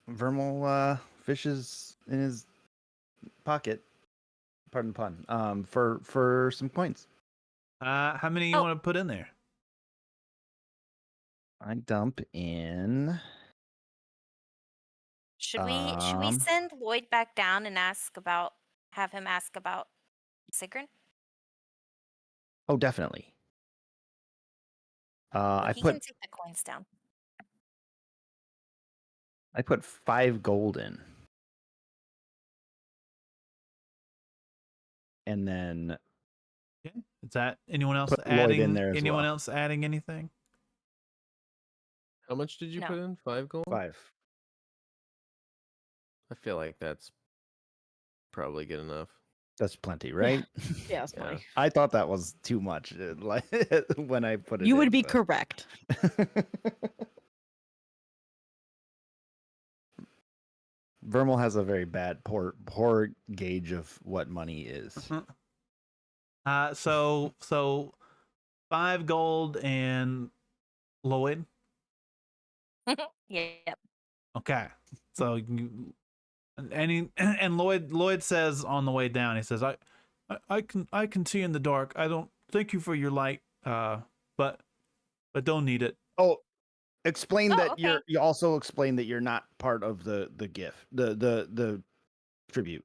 Vermal fishes in his pocket. Pardon the pun. For some coins. How many you Oh. want to put in there? I dump in. Should we send Lloyd back down and have him ask about Sigrun? Oh, definitely. I He can put take the coins down. 5 gold in. And then Okay. Is that anyone else Put Lloyd in adding? there as Anyone well. else adding anything? How much did you No. put in? 5 gold? 5. I feel like that's probably good enough. That's plenty, right? Yeah, it's Yeah. funny. I thought that was too much like when I put it You would in, be but- correct. Vermal has a very poor gauge of what money is. So 5 gold and Lloyd. Yep. Okay. So and Lloyd says on the way down, he says, I can see in the dark. I don't thank you for your light. But don't need it. Oh, explain Oh, that okay. you also explain that you're not part of the gift, the tribute.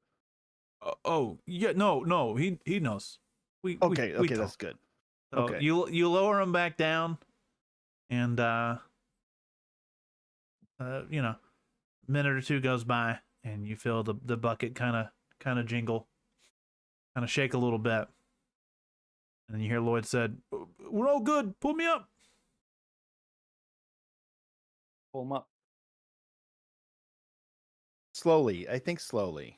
Oh yeah, no, he knows. We Okay, we okay, that's talked. good. So Okay. you lower him back down, and minute or two goes by, and you feel the bucket kind of jingle, kind of shake a little bit. And you hear Lloyd said, "We're all good. Pull me up." Pull him up. Slowly. I think slowly.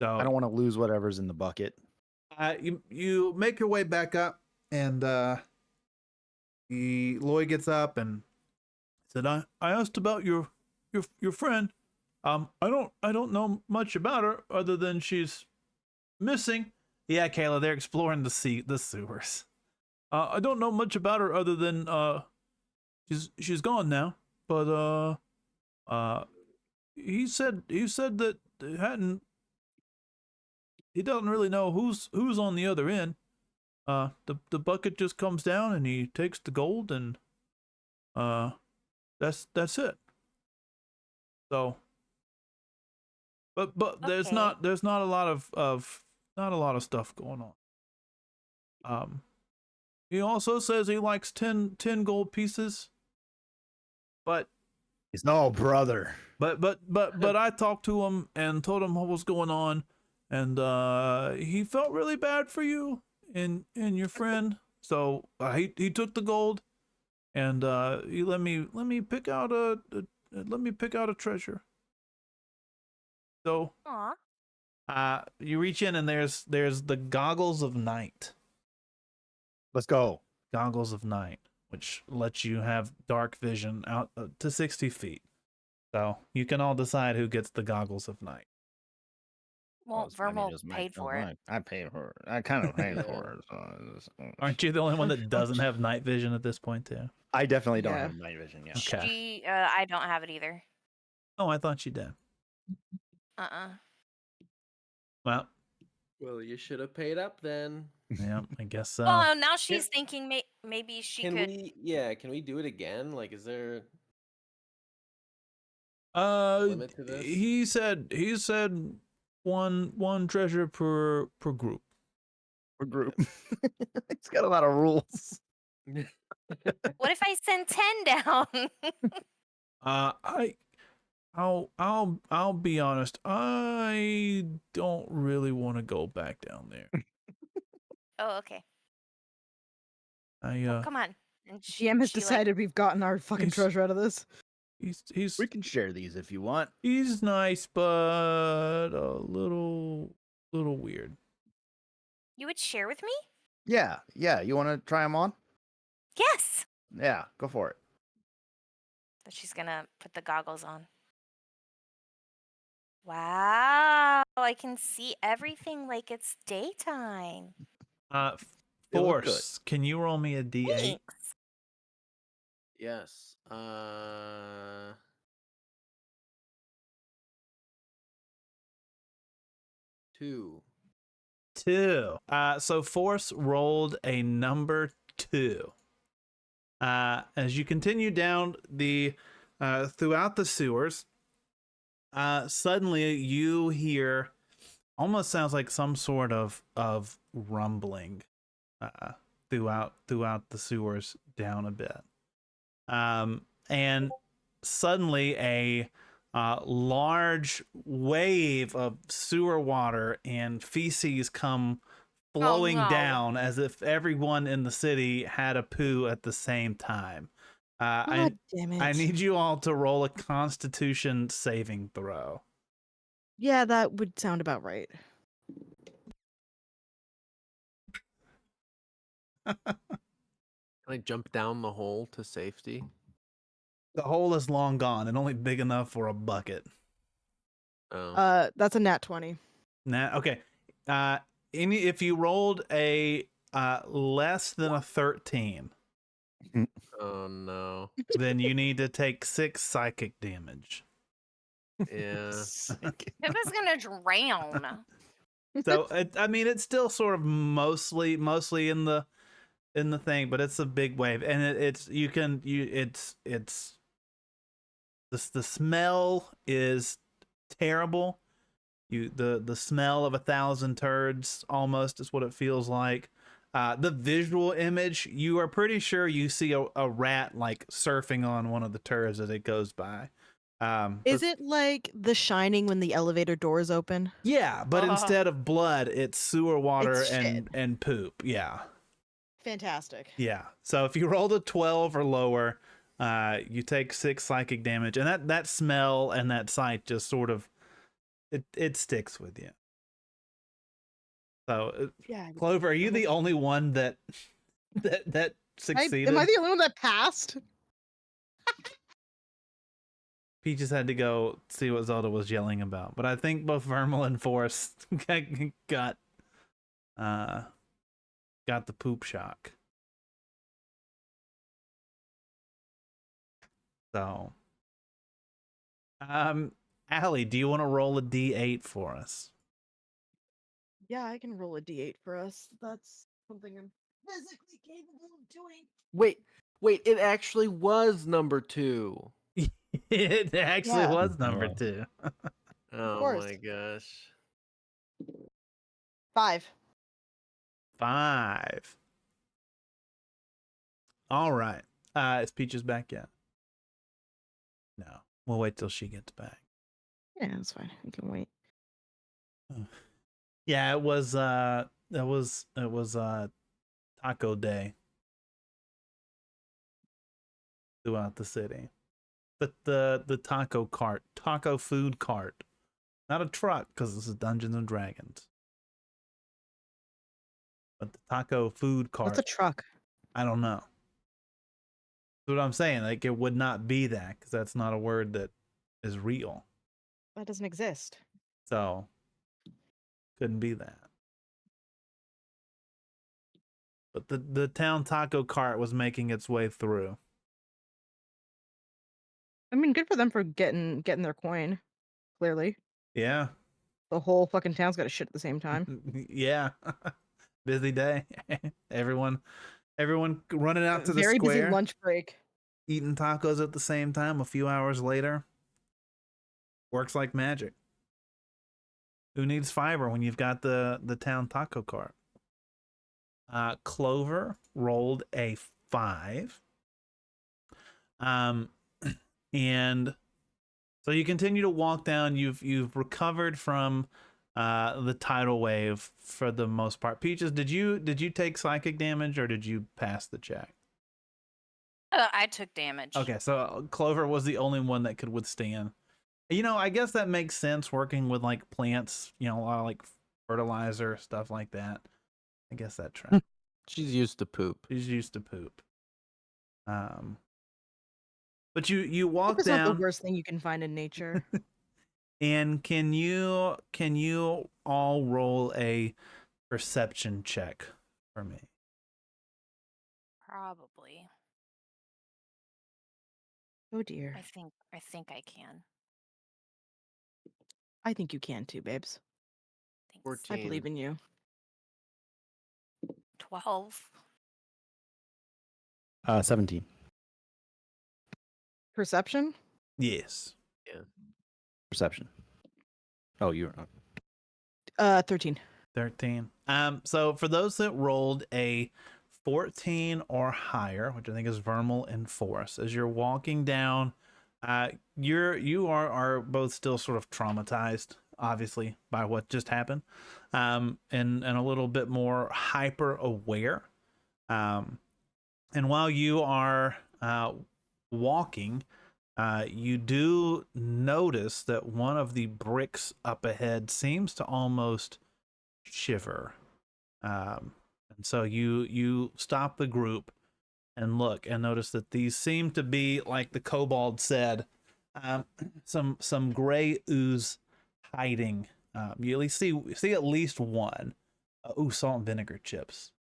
So I don't want to lose whatever's in the bucket. you make your way back up, and Lloyd gets up and said, "I asked about your friend. I don't know much about her other than she's missing." Yeah, Kayla, they're exploring the sewers. I don't know much about her other than she's gone now. But he said that he doesn't really know who's on the other end. The bucket just comes down and he takes the gold, and that's it. So, but there's Okay. not a lot of not a lot of stuff going on. He also says he likes 10 gold pieces, but He's no brother. but I talked to him and told him what was going on, and he felt really bad for you and your friend. So he took the gold, and he let me pick out a treasure. So Aw. you reach in, and there's the goggles of night. Let's go. Goggles of night, which lets you have dark vision out to 60 feet. So you can all decide who gets the goggles of night. Well, Vermal paid for it. I paid for it. I kind of paid for it. Aren't you the only one that doesn't have night vision at this point too? I definitely don't Yeah. have night vision yet. Okay. I don't have it either. Oh, I thought you did. Well, Well, you should have paid up then. yeah, I guess so. Well, now she's thinking maybe she Can could. can we do it again? Like, is there Uh, limit to this? he said one treasure per group. For group. It's got a lot of rules. What if I send 10 down? I'll be honest. I don't really want to go back down there. Oh, okay. I Come on. And GM has she, like- decided we've gotten our fucking He's- treasure out of this. he's We can share these if you want. he's nice, but a little weird. You would share with me? Yeah. You want to try them on? Yes. Yeah, go for it. But she's gonna put the goggles on. Wow, I can see everything like it's daytime. They look good. Force, can you roll me a D8? Thanks. Yes. 2. 2. So Force rolled a number 2. As you continue down the throughout the sewers, suddenly you hear almost sounds like some sort of rumbling throughout the sewers down a bit. And suddenly a large wave of sewer water and feces come flowing no. down as if everyone in the city had a poo at the same time. God damn it. I need you all to roll a Constitution saving throw. Yeah, that would sound about right. Can I jump down the hole to safety? The hole is long gone and only big enough for a bucket. Oh. That's a nat 20. Nah, okay. If you rolled a less than a 13, Oh no. then you need to take 6 psychic damage. Yeah. Pippa's gonna drown. So it's still sort of mostly in the thing, but it's a big wave, and it's the smell is terrible. The smell of 1,000 turds almost is what it feels like. The visual image, you are pretty sure you see a rat like surfing on one of the turds as it goes by. Is it like The Shining when the elevator doors open? Yeah, but Oh. instead of blood, it's sewer water It's shit. and poop. Yeah. Fantastic. Yeah. So if you rolled a 12 or lower, you take 6 psychic damage, and that smell and that sight just sort of it sticks with you. So Yeah. Clover, are you the only one that succeeded? Am I the only one that passed? Peaches had to go see what Zelda was yelling about, but I think both Vermal and Forrest got the poop shock. So, Allie, do you want to roll a D8 for us? Yeah, I can roll a d8 for us. That's something I'm physically capable of doing. Wait, it actually was number 2. It actually Yeah. was number Oh. 2. Oh course. my gosh. 5. 5. All right. Is Peaches back yet? No. We'll wait till she gets back. Yeah, that's fine. I can wait. Yeah, it was taco day throughout the city. But the taco food cart, not a truck because this is Dungeons and Dragons. But the taco food cart, What's a truck? I don't know. That's what I'm saying. Like it would not be that because that's not a word that is real. That doesn't exist. So couldn't be that. But the town taco cart was making its way through. I mean, good for them for getting their coin. Clearly, Yeah. the whole fucking town's got a shit at the same time. Yeah. Busy day. Everyone running out to the Very busy square, lunch break. eating tacos at the same time a few hours later. Works like magic. Who needs fiber when you've got the town taco cart? Clover rolled a 5. And so you continue to walk down. You've recovered from the tidal wave for the most part. Peaches, did you take psychic damage or did you pass the check? I took damage. Okay, so Clover was the only one that could withstand. You know, I guess that makes sense working with like plants, a lot of like fertilizer, stuff like that. I guess that tracks. She's used to poop. She's used to poop. But you walk Poop is not the down, worst thing you can find in nature. and can you all roll a perception check for me? Probably. Oh dear. I think I can. I think you can too, babes. Thanks. 14. I believe in you. 12. 17. Perception? Yes. Perception. Oh, you're 13. 13. So for those that rolled a 14 or higher, which I think is Vermal and Force, as you're walking down, you are both still sort of traumatized, obviously, by what just happened, and a little bit more hyper aware. And while you are walking, you do notice that one of the bricks up ahead seems to almost shiver. And so you stop the group and look and notice that these seem to be, like the kobold said, some gray ooze hiding. You at least see at least one. Salt and vinegar chips.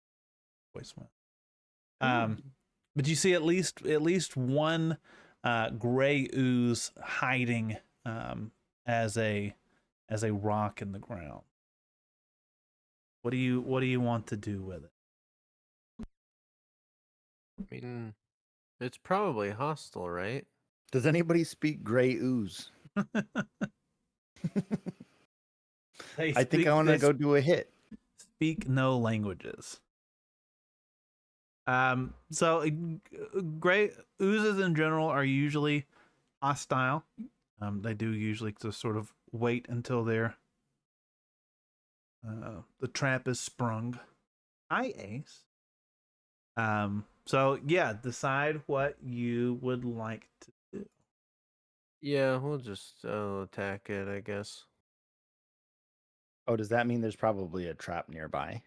Voice went. But you see at least one gray ooze hiding as a rock in the ground. What do you want to do with it? I mean, it's probably hostile, right? Does anybody speak gray ooze? I think I want to go do a hit. Speak no languages. So gray oozes in general are usually hostile. They do usually just sort of wait until they're the trap is sprung. Hi, Ace. So yeah, decide what you would like to do. Yeah, we'll just attack it, I guess. Oh, does that mean there's probably a trap nearby?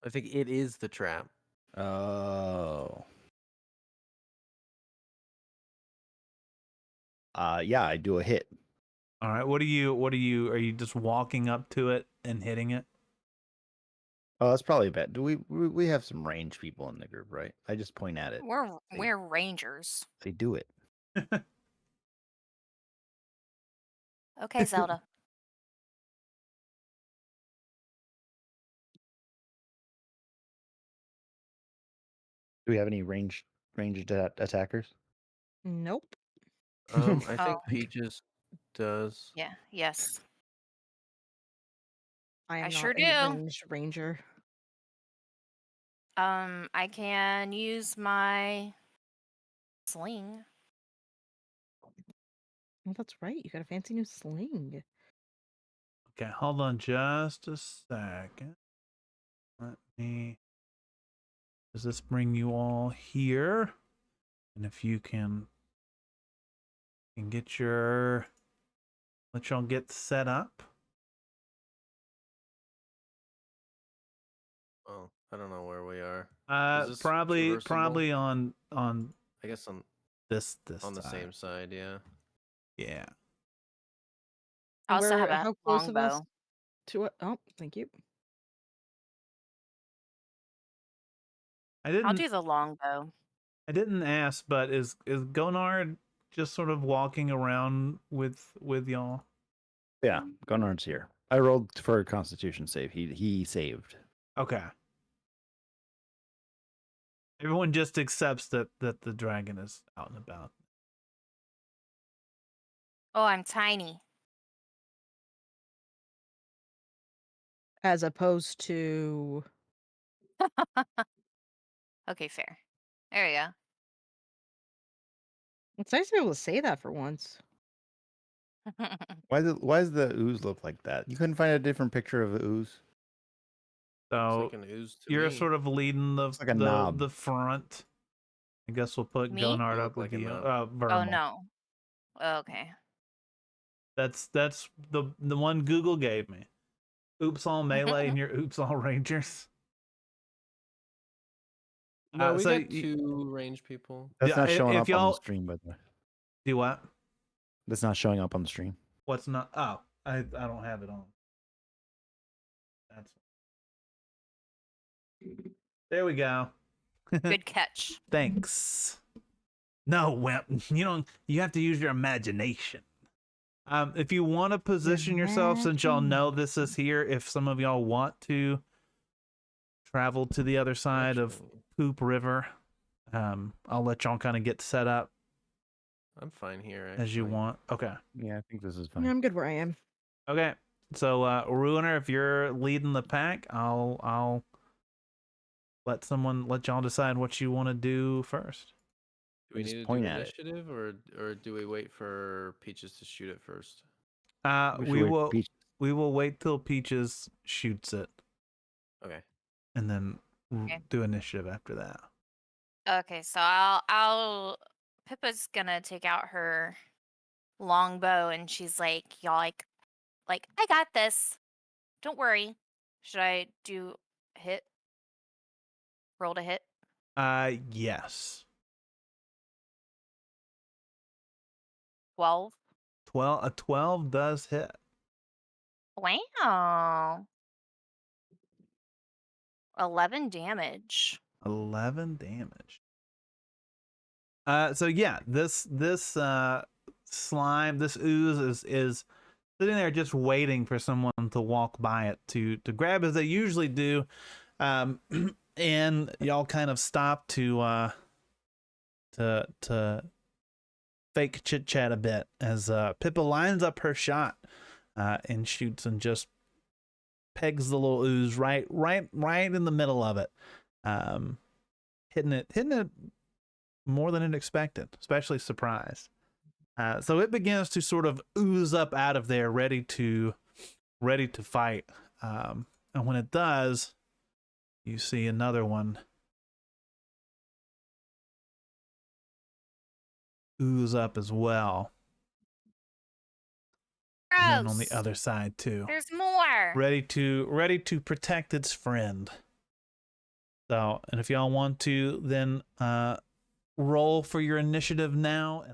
I think it is the trap. Oh. Yeah, I do a hit. All right. What are you? Are you just walking up to it and hitting it? Oh, that's probably a bet. Do we have some range people in the group, right? I just point at it. We're rangers. They do it. Okay, Zelda. Do we have any ranged attackers? Nope. I think Oh. Peaches does. Yeah. Yes. I am I not sure a do. ranged ranger. I can use my sling. Oh, that's right. You got a fancy new sling. Okay, hold on just a second. Let me. Does this bring you all here? And if you can get your, let y'all get set up. Oh, I don't know where we are. Is this Probably traversable? on I guess on this on the side. same side, yeah. Yeah. I also have a How close of us longbow. to it? Oh, thank you. I I'll didn't do the longbow. I didn't ask, but is Gonard just sort of walking around with y'all? Yeah, Gunar's here. I rolled for a Constitution save. He saved. Okay. Everyone just accepts that the dragon is out and about. Oh, I'm tiny. As opposed to Okay, fair. There we go. it's nice to be able to say that for once. Why does the ooze look like that? You couldn't find a different picture of the ooze? It's So like an ooze to you're me. sort of leading the It's like a knob. the front. I guess we'll put Me? Gonard You up look with like a you. knob. Oh Vermal. no. Okay. That's the one Google gave me. Oops all melee and your oops all rangers. No, we so got two range people. That's Yeah, not showing if up on the y'all stream, by the way. do what? That's not showing up on the stream. What's not? Oh, I don't have it on. That's there we go. Good catch. Thanks. No, Wimp. You have to use your imagination. If you want to position yourself, since y'all know this is here, if some of y'all want to travel to the other side of Actually, Poop River, I'll let y'all kind of get set up I'm fine here. Actually. as you want. Okay. Yeah, I think this is Yeah, fine. I'm good where I am. Okay. So, Ruiner, if you're leading the pack, I'll let y'all decide what you want to do first. Do we Just need to point do at it. initiative, or do we wait for Peaches to shoot it first? We should We wait for will Peach. wait till Peaches shoots it, Okay. and then Okay. do initiative after that. Okay, so I'll Pippa's gonna take out her longbow and she's like, y'all like I got this. Don't worry. Should I do a hit? Roll to hit? Yes. 12. 12 does hit. Wow. 11 damage. 11 damage. So yeah, this slime, this ooze is sitting there just waiting for someone to walk by it to grab, as they usually do. And y'all kind of stop to fake chit chat a bit as Pippa lines up her shot and shoots and just pegs the little ooze right in the middle of it, hitting it more than it expected, especially surprised. So it begins to sort of ooze up out of there, ready to fight. And when it does, you see another one ooze up as well. And then on the Gross. other side too, There's more. ready to protect its friend. So, and if y'all want to, then roll for your initiative now. And